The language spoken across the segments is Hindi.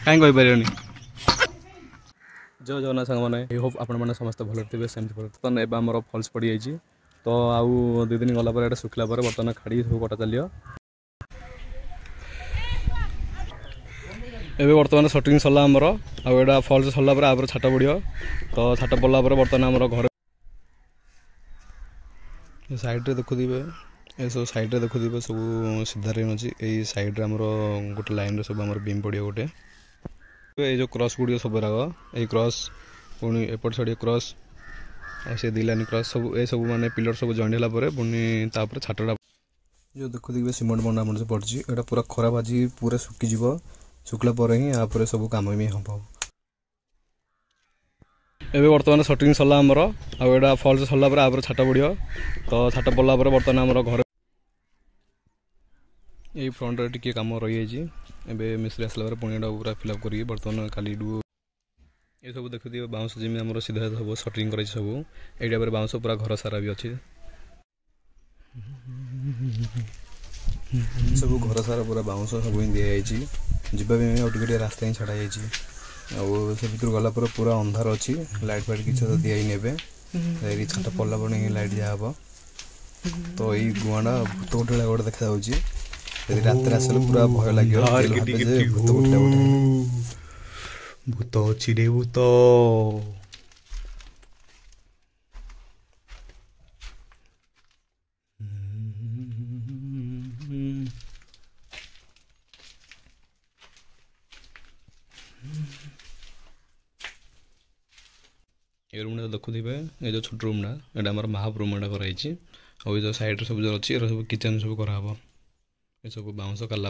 कहीं कहीपर जय जगन्नाथ सांग मैंने आई होप आपने समस्त भल थे सेमती भल तो ए आम फल्स पड़ जाइए तो आउ 2 दिन गला पर सुखला बर्तमान खाड़ी सब कटा चलिए एबे बर्तमान शूटिंग सरला आमर आटा फल्स सरला आप छाट पड़ो तो छाट पड़ा बर्तमान आम घर साइड्रे देखुवे ये सब साइड्रे देखुवे सब सीधा रेन अच्छी यही सैड्रे आमर गोटे लाइन सब आम बीम पड़ो गोटे ये जो क्रॉस गुड़ सब राग ये क्रॉस पुणी एपट साइड क्रॉस से 2 लाइन क्रॉस सब ये सब माने पिलर सब जॉइंट होला परे पुणी तापर छाटटा जो देखु देखिए सीमेंट बंडा मन से पड़ी यहाँ पूरा खराब आज पूरा सुखीज सुखला पर ही यहाँ सब कम भी हम एबे बर्तमान शूटिंग सरला आमर आटा फल्स सरला आप छाट पड़ो तो छाट पड़ा बर्तमान आमर घर यही फ्रंट रे टिके काम रही है मिस्त्री आसला पुणी पूरा फिलअप करी बर्तमान खाली ये सब देखुए बाउंस जमी आम सीधा सब शटरिंग कर सब ये बाउंस पूरा घर सारा भी अच्छी सब घर सारा पूरा बाउंस सब दिखाई जावाई रास्ता ही छड़ा से भर गला पूरा अंधार अच्छी लाइट फाइट किसी तो दिखाई ने छाट पड़ा पड़े लाइट दिहब तो यही गुआटा भूत गोटे गोटे देखा यदि रात आसले पूरा भय लगे भूत गोटे भूत अच्छी रे भूत ये रूम देखुवे ये जो छोट रूम यहाँ आम महाप रूम एटा कराई और ये जो साइड सब जो अच्छी सब किचन सब कराब ये सब बाउंस कला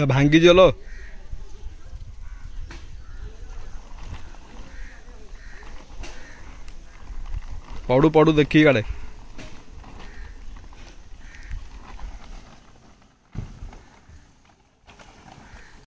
भांगी चलो पड़ू पड़ू देखी गाड़े